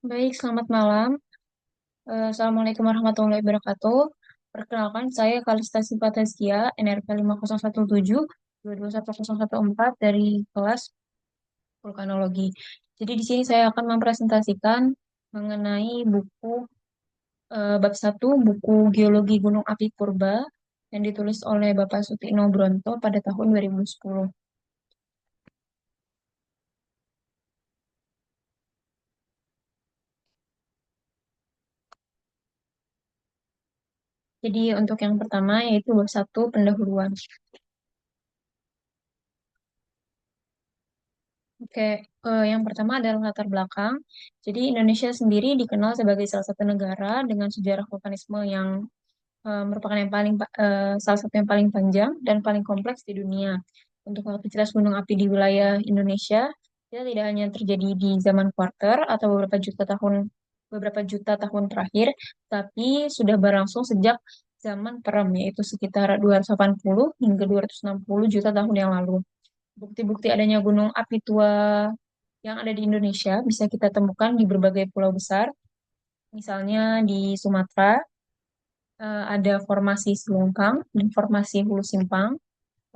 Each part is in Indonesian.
Baik, selamat malam. Assalamualaikum warahmatullahi wabarakatuh. Perkenalkan, saya Kalista Sifatazkia, NRP 5017 221014 dari kelas Vulkanologi. Jadi di sini saya akan mempresentasikan mengenai bab satu buku Geologi Gunung Api Purba yang ditulis oleh Bapak Sutino Bronto pada tahun 2010. Jadi untuk yang pertama yaitu bab satu pendahuluan. Oke, yang pertama adalah latar belakang. Jadi Indonesia sendiri dikenal sebagai salah satu negara dengan sejarah vulkanisme yang merupakan salah satu yang paling panjang dan paling kompleks di dunia. Untuk aktivitas gunung api di wilayah Indonesia, kita tidak hanya terjadi di zaman kuarter atau beberapa juta tahun terakhir, tapi sudah berlangsung sejak zaman Perem, yaitu sekitar 280 hingga 260 juta tahun yang lalu. Bukti-bukti adanya gunung api tua yang ada di Indonesia bisa kita temukan di berbagai pulau besar. Misalnya di Sumatera ada formasi Selungkang dan formasi Hulu Simpang.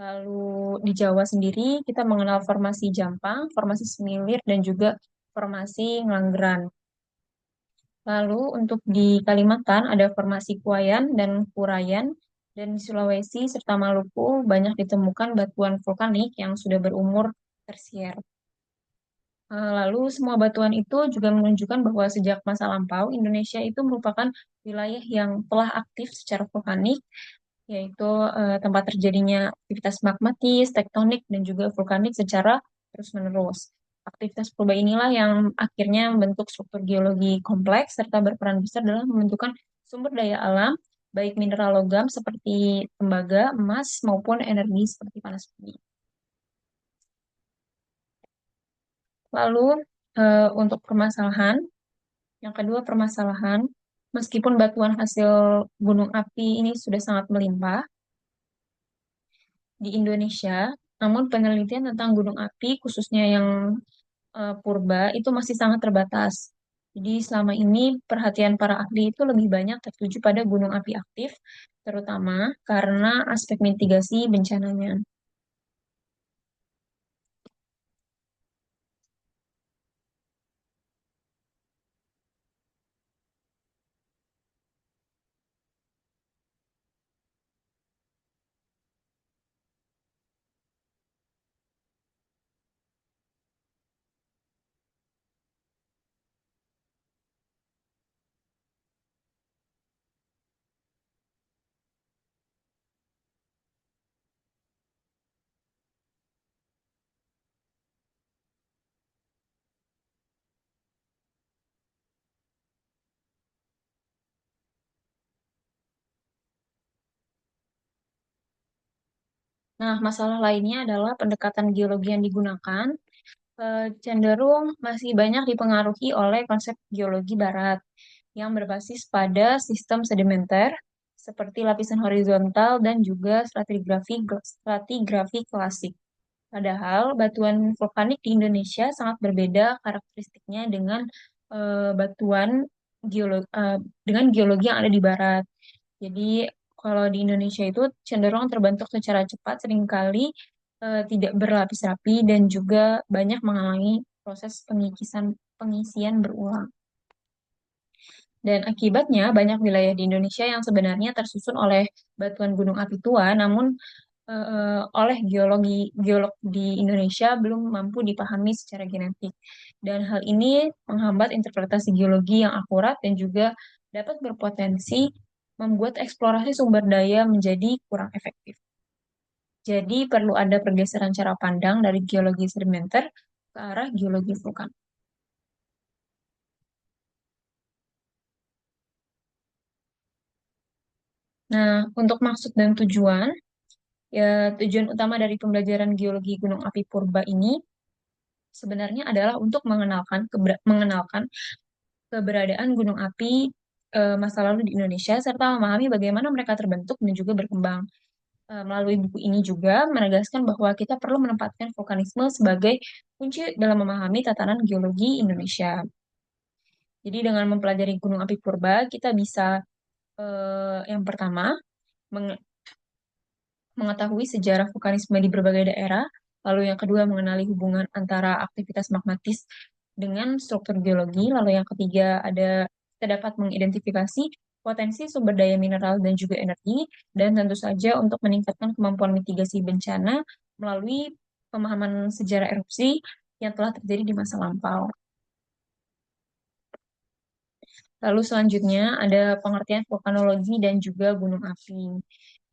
Lalu di Jawa sendiri kita mengenal formasi Jampang, formasi Semilir, dan juga formasi Ngelanggeran. Lalu untuk di Kalimantan ada formasi Kuayan dan Kurayan. Dan di Sulawesi serta Maluku banyak ditemukan batuan vulkanik yang sudah berumur tersier. Lalu semua batuan itu juga menunjukkan bahwa sejak masa lampau, Indonesia itu merupakan wilayah yang telah aktif secara vulkanik, yaitu tempat terjadinya aktivitas magmatis, tektonik, dan juga vulkanik secara terus-menerus. Aktivitas purba inilah yang akhirnya membentuk struktur geologi kompleks serta berperan besar dalam membentukkan sumber daya alam, baik mineral logam seperti tembaga, emas, maupun energi seperti panas bumi. Lalu untuk permasalahan, yang kedua permasalahan, meskipun batuan hasil gunung api ini sudah sangat melimpah di Indonesia, namun penelitian tentang gunung api, khususnya yang purba, itu masih sangat terbatas. Jadi selama ini perhatian para ahli itu lebih banyak tertuju pada gunung api aktif, terutama karena aspek mitigasi bencananya. Nah, masalah lainnya adalah pendekatan geologi yang digunakan cenderung masih banyak dipengaruhi oleh konsep geologi barat yang berbasis pada sistem sedimenter seperti lapisan horizontal dan juga stratigrafi klasik. Padahal batuan vulkanik di Indonesia sangat berbeda karakteristiknya dengan batuan dengan geologi yang ada di barat. Jadi kalau di Indonesia itu cenderung terbentuk secara cepat, seringkali tidak berlapis rapi dan juga banyak menghalangi proses pengisian berulang. Dan akibatnya banyak wilayah di Indonesia yang sebenarnya tersusun oleh batuan gunung api tua, namun oleh geolog di Indonesia belum mampu dipahami secara genetik. Dan hal ini menghambat interpretasi geologi yang akurat dan juga dapat berpotensi membuat eksplorasi sumber daya menjadi kurang efektif. Jadi perlu ada pergeseran cara pandang dari geologi sedimenter ke arah geologi vulkan. Nah, untuk maksud dan tujuan, tujuan utama dari pembelajaran geologi Gunung Api Purba ini sebenarnya adalah untuk mengenalkan keberadaan gunung api masa lalu di Indonesia serta memahami bagaimana mereka terbentuk dan juga berkembang. Melalui buku ini juga menegaskan bahwa kita perlu menempatkan vulkanisme sebagai kunci dalam memahami tatanan geologi Indonesia. Jadi dengan mempelajari gunung api purba, kita bisa yang pertama menge- mengetahui sejarah vulkanisme di berbagai daerah, lalu yang kedua mengenali hubungan antara aktivitas magmatis dengan struktur geologi, lalu yang ketiga kita dapat mengidentifikasi potensi sumber daya mineral dan juga energi, dan tentu saja untuk meningkatkan kemampuan mitigasi bencana melalui pemahaman sejarah erupsi yang telah terjadi di masa lampau. Lalu selanjutnya ada pengertian vulkanologi dan juga gunung api.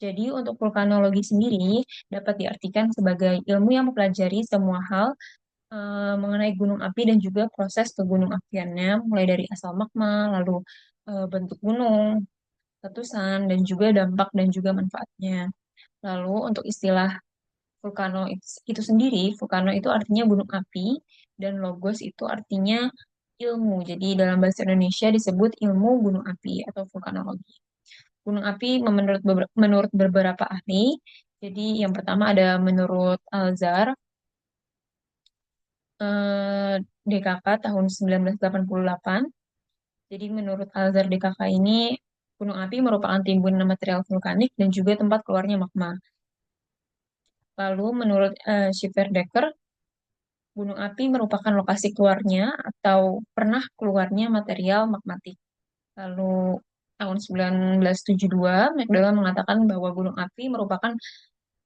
Jadi untuk vulkanologi sendiri dapat diartikan sebagai ilmu yang mempelajari semua hal mengenai gunung api dan juga proses kegunung apiannya, mulai dari asal magma, lalu bentuk gunung, letusan, dan juga dampak dan juga manfaatnya. Lalu untuk istilah vulkano itu sendiri, vulkano itu artinya gunung api, dan logos itu artinya ilmu. Jadi dalam bahasa Indonesia disebut ilmu gunung api atau vulkanologi. Gunung api menurut beberapa ahli. Jadi yang pertama ada menurut Alzar, DKK tahun 1988. Jadi menurut Alzar DKK ini, gunung api merupakan timbunan material vulkanik dan juga tempat keluarnya magma. Lalu menurut Schiffer-Decker, gunung api merupakan lokasi keluarnya atau pernah keluarnya material magmatik. Lalu tahun 1972, McDowell mengatakan bahwa gunung api merupakan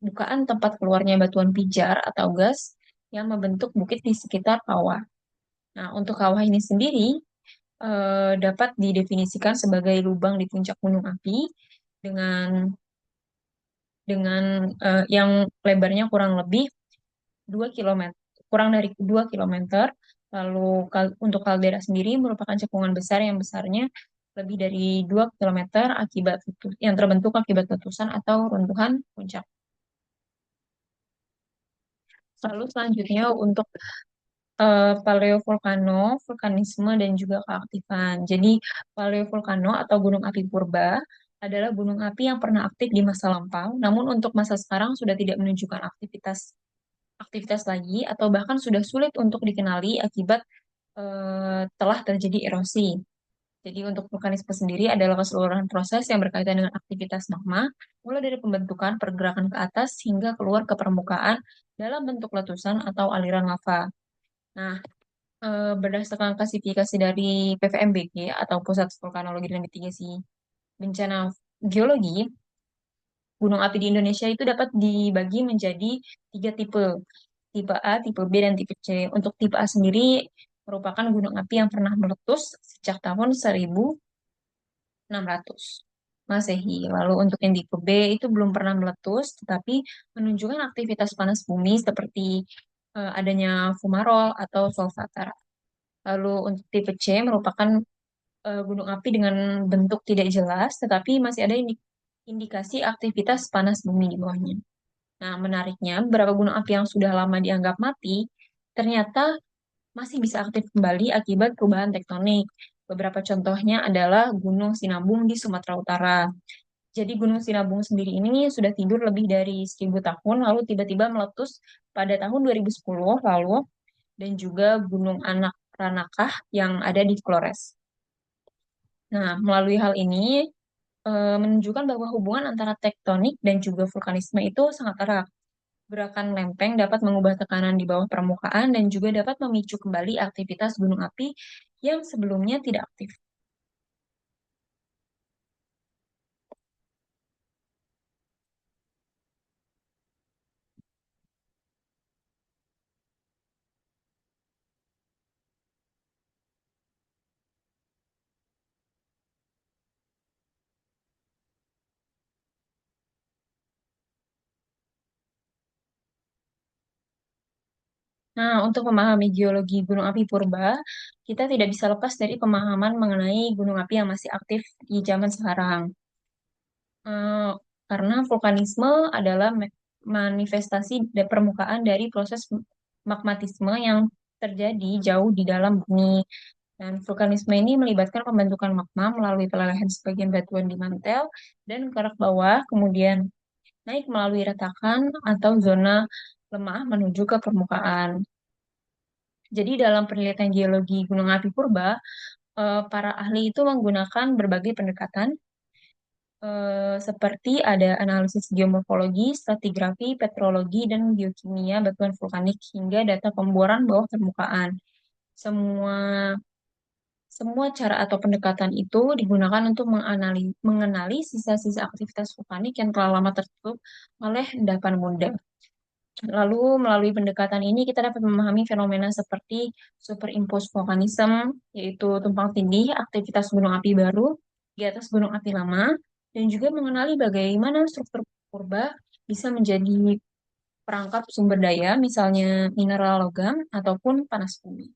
bukaan tempat keluarnya batuan pijar atau gas yang membentuk bukit di sekitar kawah. Nah, untuk kawah ini sendiri dapat didefinisikan sebagai lubang di puncak gunung api dengan dengan yang lebarnya kurang lebih 2 kilometer, kurang dari 2 kilometer. Lalu untuk kaldera sendiri merupakan cekungan besar yang besarnya lebih dari 2 kilometer yang terbentuk akibat letusan atau runtuhan puncak. Lalu selanjutnya untuk paleovolcano, vulkanisme, dan juga keaktifan. Jadi, paleovolcano atau gunung api purba adalah gunung api yang pernah aktif di masa lampau, namun untuk masa sekarang sudah tidak menunjukkan aktivitas aktivitas lagi atau bahkan sudah sulit untuk dikenali akibat telah terjadi erosi. Jadi untuk vulkanisme sendiri adalah keseluruhan proses yang berkaitan dengan aktivitas magma, mulai dari pembentukan, pergerakan ke atas, hingga keluar ke permukaan dalam bentuk letusan atau aliran lava. Nah, berdasarkan klasifikasi dari PVMBG atau Pusat Vulkanologi dan Mitigasi Bencana Geologi, gunung api di Indonesia itu dapat dibagi menjadi 3 tipe, tipe A, tipe B, dan tipe C. Untuk tipe A sendiri merupakan gunung api yang pernah meletus sejak tahun 1600 Masehi. Lalu untuk yang tipe B itu belum pernah meletus, tetapi menunjukkan aktivitas panas bumi seperti adanya fumarol atau solfatara. Lalu untuk tipe C merupakan gunung api dengan bentuk tidak jelas, tetapi masih ada indikasi aktivitas panas bumi di bawahnya. Nah, menariknya, beberapa gunung api yang sudah lama dianggap mati, ternyata masih bisa aktif kembali akibat perubahan tektonik. Beberapa contohnya adalah Gunung Sinabung di Sumatera Utara. Jadi Gunung Sinabung sendiri ini sudah tidur lebih dari 1.000 tahun, lalu tiba-tiba meletus pada tahun 2010 lalu, dan juga Gunung Anak Ranakah yang ada di Flores. Nah, melalui hal ini menunjukkan bahwa hubungan antara tektonik dan juga vulkanisme itu sangat erat. Gerakan lempeng dapat mengubah tekanan di bawah permukaan dan juga dapat memicu kembali aktivitas gunung api yang sebelumnya tidak aktif. Nah, untuk memahami geologi gunung api purba, kita tidak bisa lepas dari pemahaman mengenai gunung api yang masih aktif di zaman sekarang. Eh, karena vulkanisme adalah manifestasi permukaan dari proses magmatisme yang terjadi jauh di dalam bumi. Dan vulkanisme ini melibatkan pembentukan magma melalui pelelehan sebagian batuan di mantel dan kerak bawah, kemudian naik melalui retakan atau zona lemah menuju ke permukaan. Jadi dalam penelitian geologi gunung api purba, para ahli itu menggunakan berbagai pendekatan seperti ada analisis geomorfologi, stratigrafi, petrologi, dan geokimia batuan vulkanik hingga data pemboran bawah permukaan. Semua semua cara atau pendekatan itu digunakan untuk mengenali sisa-sisa aktivitas vulkanik yang telah lama tertutup oleh endapan bunda. Lalu melalui pendekatan ini kita dapat memahami fenomena seperti superimposed volcanism, yaitu tumpang tindih aktivitas gunung api baru di atas gunung api lama, dan juga mengenali bagaimana struktur purba bisa menjadi perangkap sumber daya, misalnya mineral logam ataupun panas bumi.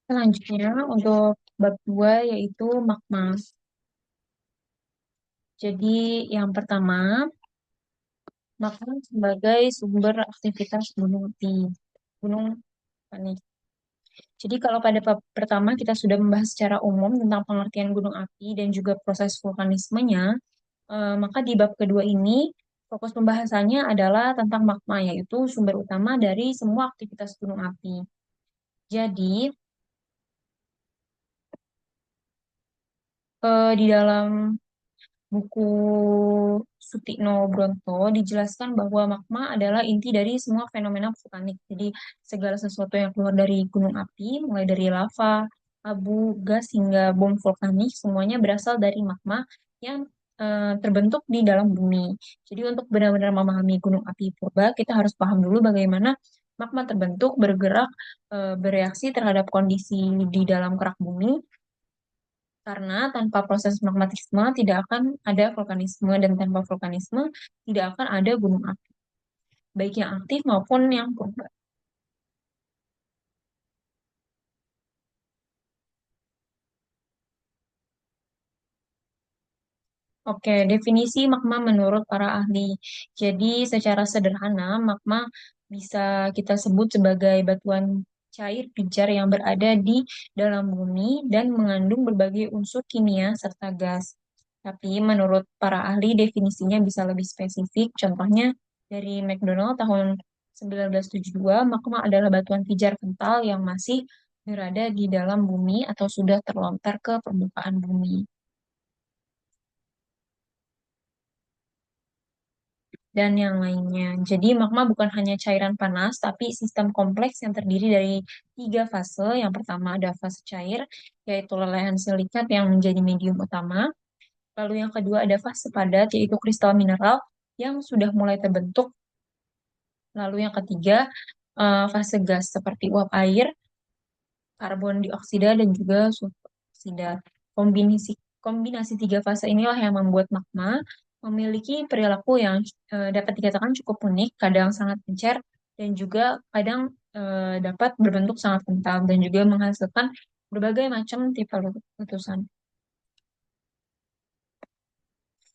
Selanjutnya untuk bab 2 yaitu magma. Jadi yang pertama, magma sebagai sumber aktivitas gunung api. Gunung panik. Jadi kalau pada bab pertama kita sudah membahas secara umum tentang pengertian gunung api dan juga proses vulkanismenya, maka di bab kedua ini fokus pembahasannya adalah tentang magma, yaitu sumber utama dari semua aktivitas gunung api. Jadi di dalam buku Sutikno Bronto dijelaskan bahwa magma adalah inti dari semua fenomena vulkanik. Jadi segala sesuatu yang keluar dari gunung api, mulai dari lava, abu, gas hingga bom vulkanik, semuanya berasal dari magma yang terbentuk di dalam bumi. Jadi untuk benar-benar memahami gunung api purba, kita harus paham dulu bagaimana magma terbentuk, bergerak, bereaksi terhadap kondisi di dalam kerak bumi, karena tanpa proses magmatisme tidak akan ada vulkanisme dan tanpa vulkanisme tidak akan ada gunung api. baik yang aktif maupun yang purba. Oke, definisi magma menurut para ahli. Jadi, secara sederhana, magma bisa kita sebut sebagai batuan cair pijar yang berada di dalam bumi dan mengandung berbagai unsur kimia serta gas. Tapi menurut para ahli, definisinya bisa lebih spesifik. Contohnya, dari McDonald tahun 1972, magma adalah batuan pijar kental yang masih berada di dalam bumi atau sudah terlontar ke permukaan bumi. Dan yang lainnya. Jadi magma bukan hanya cairan panas, tapi sistem kompleks yang terdiri dari tiga fase. Yang pertama ada fase cair, yaitu lelehan silikat yang menjadi medium utama. Lalu yang kedua ada fase padat, yaitu kristal mineral yang sudah mulai terbentuk. Lalu yang ketiga fase gas seperti uap air, karbon dioksida, dan juga sulfur oksida. Kombinasi, kombinasi tiga fase inilah yang membuat magma memiliki perilaku yang dapat dikatakan cukup unik, kadang sangat encer, dan juga kadang dapat berbentuk sangat kental, dan juga menghasilkan berbagai macam tipe letusan.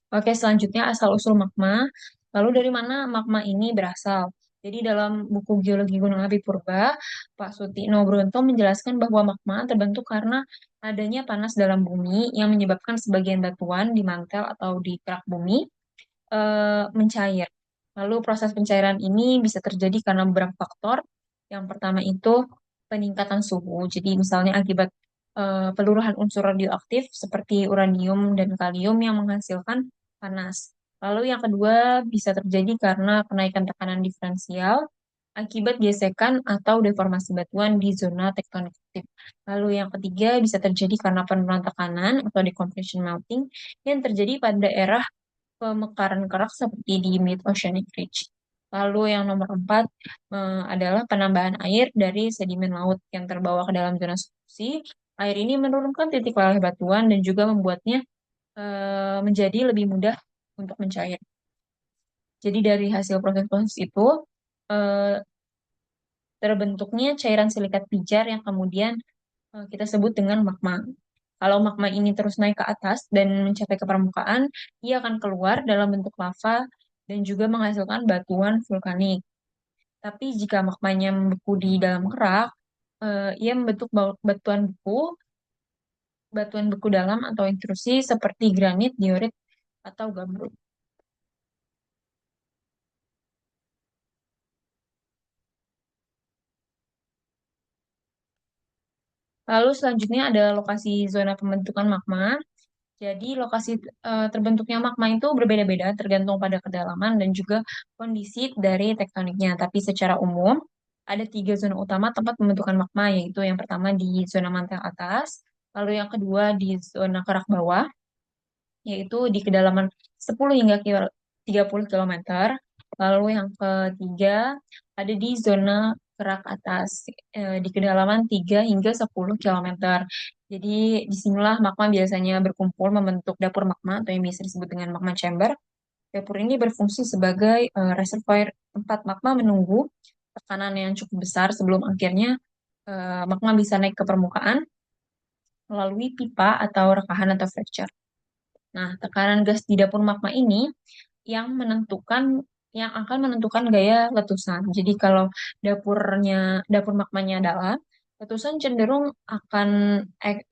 Oke, selanjutnya asal-usul magma. Lalu dari mana magma ini berasal? Jadi dalam buku Geologi Gunung Api Purba, Pak Sutino Brunto menjelaskan bahwa magma terbentuk karena adanya panas dalam bumi yang menyebabkan sebagian batuan di mantel atau di kerak bumi mencair. Lalu proses pencairan ini bisa terjadi karena beberapa faktor. Yang pertama itu peningkatan suhu. Jadi misalnya akibat peluruhan unsur radioaktif seperti uranium dan kalium yang menghasilkan panas. Lalu yang kedua bisa terjadi karena kenaikan tekanan diferensial akibat gesekan atau deformasi batuan di zona tektonik aktif. Lalu yang ketiga bisa terjadi karena penurunan tekanan atau decompression melting yang terjadi pada daerah pemekaran kerak seperti di Mid-Oceanic Ridge. Lalu yang nomor empat adalah penambahan air dari sedimen laut yang terbawa ke dalam zona subduksi. Air ini menurunkan titik leleh batuan dan juga membuatnya menjadi lebih mudah untuk mencair. Jadi dari hasil proses-proses itu eh, terbentuknya cairan silikat pijar yang kemudian kita sebut dengan magma. Kalau magma ini terus naik ke atas dan mencapai ke permukaan, ia akan keluar dalam bentuk lava dan juga menghasilkan batuan vulkanik. Tapi jika magmanya membeku di dalam kerak, ia membentuk batuan beku dalam atau intrusi seperti granit, diorit, atau gambut. Lalu selanjutnya ada lokasi zona pembentukan magma. Jadi lokasi terbentuknya magma itu berbeda-beda tergantung pada kedalaman dan juga kondisi dari tektoniknya. Tapi secara umum ada tiga zona utama tempat pembentukan magma, yaitu yang pertama di zona mantel atas, lalu yang kedua di zona kerak bawah, yaitu di kedalaman 10 hingga 30 kilometer. Lalu yang ketiga ada di zona kerak atas di kedalaman 3 hingga 10 kilometer. Jadi disinilah magma biasanya berkumpul membentuk dapur magma atau yang biasa disebut dengan magma chamber. Dapur ini berfungsi sebagai reservoir tempat magma menunggu tekanan yang cukup besar sebelum akhirnya magma bisa naik ke permukaan melalui pipa atau rekahan atau fracture. Nah, tekanan gas di dapur magma ini yang menentukan yang akan menentukan gaya letusan. Jadi kalau dapur magmanya dalam, letusan cenderung akan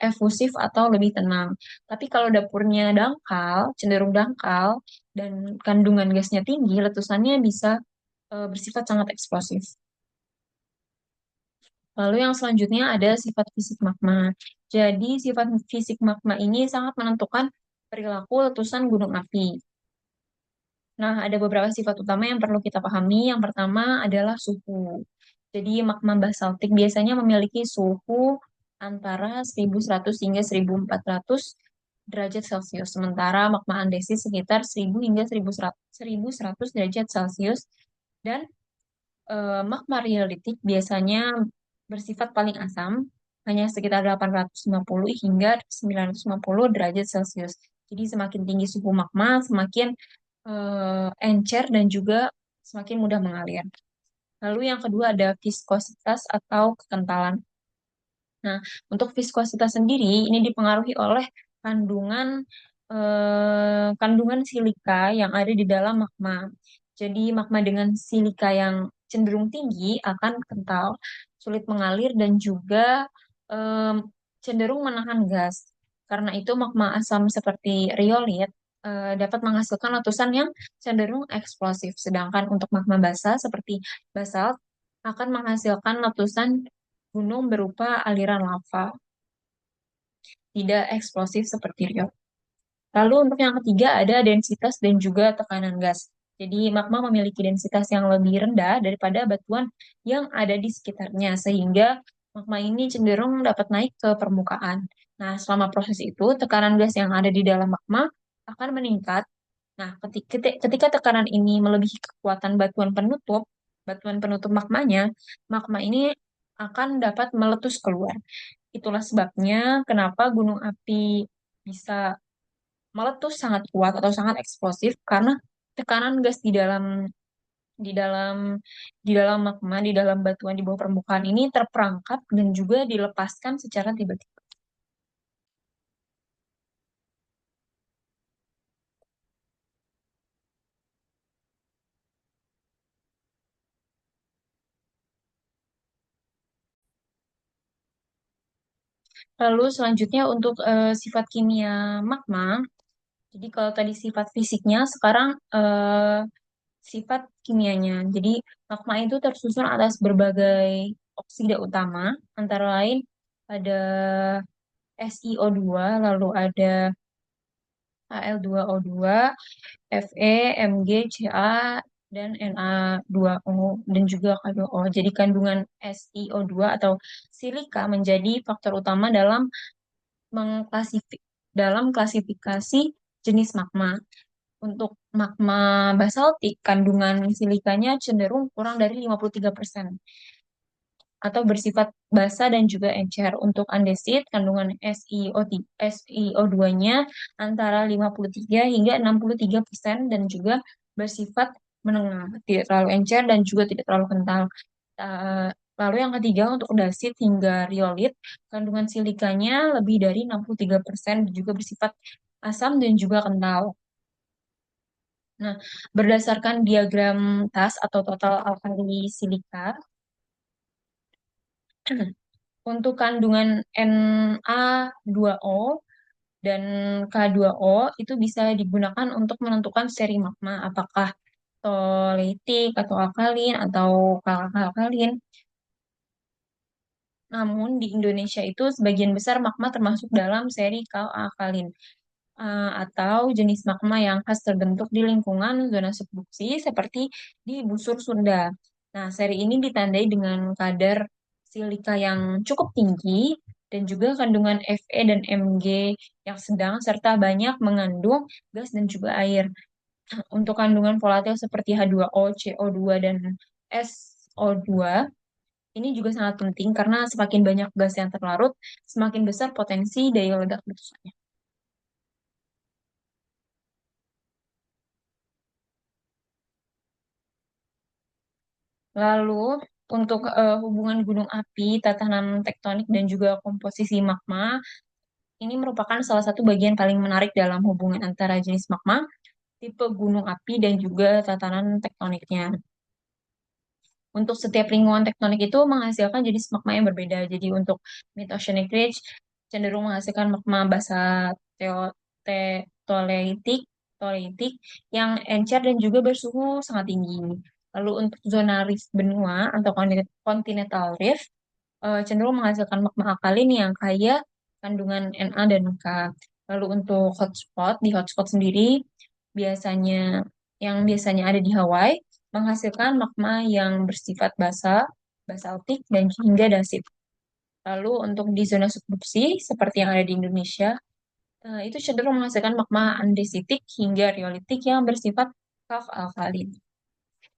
efusif atau lebih tenang. Tapi kalau dapurnya dangkal, cenderung dangkal dan kandungan gasnya tinggi, letusannya bisa bersifat sangat eksplosif. Lalu yang selanjutnya ada sifat fisik magma. Jadi sifat fisik magma ini sangat menentukan perilaku letusan gunung api. Nah, ada beberapa sifat utama yang perlu kita pahami. Yang pertama adalah suhu. Jadi, magma basaltik biasanya memiliki suhu antara 1100 hingga 1400 derajat Celcius, sementara magma andesit sekitar 1000 hingga 1100 derajat Celcius. Dan magma riolitik biasanya bersifat paling asam, hanya sekitar 850 hingga 950 derajat Celcius. Jadi, semakin tinggi suhu magma, semakin encer dan juga semakin mudah mengalir. Lalu yang kedua ada viskositas atau kekentalan. Nah, untuk viskositas sendiri ini dipengaruhi oleh kandungan kandungan silika yang ada di dalam magma. Jadi magma dengan silika yang cenderung tinggi akan kental, sulit mengalir dan juga em, cenderung menahan gas. Karena itu magma asam seperti riolit dapat menghasilkan letusan yang cenderung eksplosif. Sedangkan untuk magma basal seperti basalt akan menghasilkan letusan gunung berupa aliran lava, tidak eksplosif seperti Rio. Lalu untuk yang ketiga ada densitas dan juga tekanan gas. Jadi magma memiliki densitas yang lebih rendah daripada batuan yang ada di sekitarnya, sehingga magma ini cenderung dapat naik ke permukaan. Nah, selama proses itu, tekanan gas yang ada di dalam magma akan meningkat. Nah, ketika tekanan ini melebihi kekuatan batuan penutup magmanya, magma ini akan dapat meletus keluar. Itulah sebabnya kenapa gunung api bisa meletus sangat kuat atau sangat eksplosif karena tekanan gas di dalam di dalam magma, di dalam batuan di bawah permukaan ini terperangkap dan juga dilepaskan secara tiba-tiba. Lalu selanjutnya untuk sifat kimia magma. Jadi kalau tadi sifat fisiknya, sekarang sifat kimianya. Jadi magma itu tersusun atas berbagai oksida utama, antara lain ada SiO2, lalu ada Al2O2, Fe, Mg, Ca, dan Na2O, dan juga K2O. Jadi kandungan SiO2 atau silika menjadi faktor utama mengklasifik dalam klasifikasi jenis magma. Untuk magma basaltik, kandungan silikanya cenderung kurang dari 53% atau bersifat basa dan juga encer. Untuk andesit, kandungan SiO2-nya antara 53 hingga 63% dan juga bersifat menengah, tidak terlalu encer dan juga tidak terlalu kental. Eh, Lalu yang ketiga untuk dasit hingga riolit, kandungan silikanya lebih dari 63% dan juga bersifat asam dan juga kental. Nah, berdasarkan diagram TAS atau total alkali silika, untuk kandungan Na2O dan K2O itu bisa digunakan untuk menentukan seri magma, apakah toleitik atau alkalin atau kalkalin. Namun di Indonesia itu sebagian besar magma termasuk dalam seri kalkalin atau jenis magma yang khas terbentuk di lingkungan zona subduksi seperti di busur Sunda. Nah, seri ini ditandai dengan kadar silika yang cukup tinggi dan juga kandungan Fe dan Mg yang sedang serta banyak mengandung gas dan juga air. Untuk kandungan volatil seperti H2O, CO2, dan SO2 ini juga sangat penting karena semakin banyak gas yang terlarut, semakin besar potensi daya ledak letusannya. Lalu, untuk hubungan gunung api, tatanan tektonik, dan juga komposisi magma, ini merupakan salah satu bagian paling menarik dalam hubungan antara jenis magma, tipe gunung api, dan juga tatanan tektoniknya. Untuk setiap lingkungan tektonik itu menghasilkan jenis magma yang berbeda. Jadi untuk Mid-Oceanic Ridge cenderung menghasilkan magma basa toleitik, toleitik yang encer dan juga bersuhu sangat tinggi. Lalu untuk zona rift benua atau continental rift cenderung menghasilkan magma alkalin yang kaya kandungan Na dan K. Lalu untuk di hotspot sendiri biasanya biasanya ada di Hawaii menghasilkan magma yang bersifat basa, basaltik dan hingga dasit. Lalu untuk di zona subduksi seperti yang ada di Indonesia itu cenderung menghasilkan magma andesitik hingga riolitik yang bersifat kalk alkalin.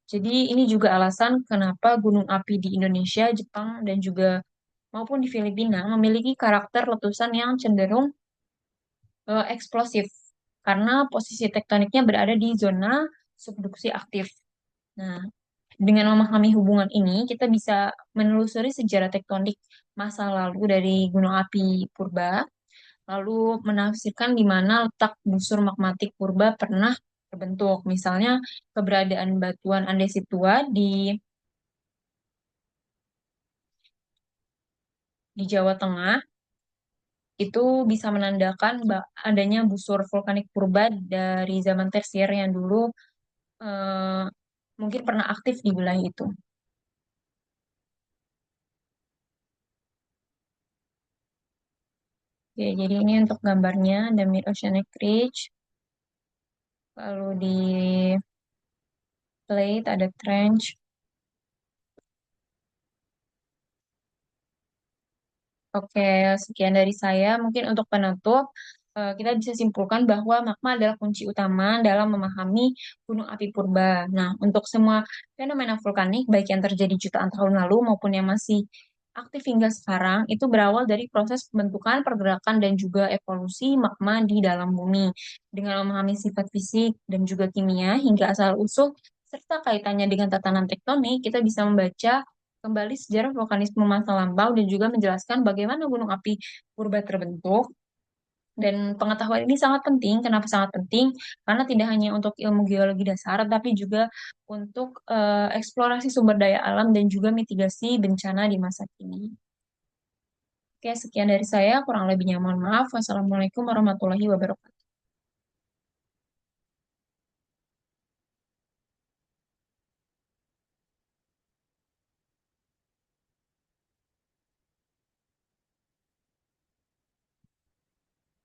Jadi ini juga alasan kenapa gunung api di Indonesia, Jepang, dan juga maupun di Filipina memiliki karakter letusan yang cenderung eksplosif karena posisi tektoniknya berada di zona subduksi aktif. Nah, dengan memahami hubungan ini, kita bisa menelusuri sejarah tektonik masa lalu dari gunung api purba, lalu menafsirkan di mana letak busur magmatik purba pernah terbentuk. Misalnya, keberadaan batuan andesit tua di Jawa Tengah itu bisa menandakan adanya busur vulkanik purba dari zaman tersier yang dulu eh, mungkin pernah aktif di wilayah itu. Oke, jadi ini untuk gambarnya, ada Mid Oceanic Ridge, lalu di plate ada trench. Oke, sekian dari saya. Mungkin untuk penutup, kita bisa simpulkan bahwa magma adalah kunci utama dalam memahami gunung api purba. Nah, untuk semua fenomena vulkanik, baik yang terjadi jutaan tahun lalu maupun yang masih aktif hingga sekarang, itu berawal dari proses pembentukan, pergerakan, dan juga evolusi magma di dalam bumi. Dengan memahami sifat fisik dan juga kimia hingga asal-usul, serta kaitannya dengan tatanan tektonik, kita bisa membaca kembali sejarah vulkanisme masa lampau dan juga menjelaskan bagaimana gunung api purba terbentuk. Dan pengetahuan ini sangat penting. Kenapa sangat penting? Karena tidak hanya untuk ilmu geologi dasar, tapi juga untuk eksplorasi sumber daya alam dan juga mitigasi bencana di masa kini. Oke, sekian dari saya. Kurang lebihnya mohon maaf. Wassalamualaikum warahmatullahi wabarakatuh.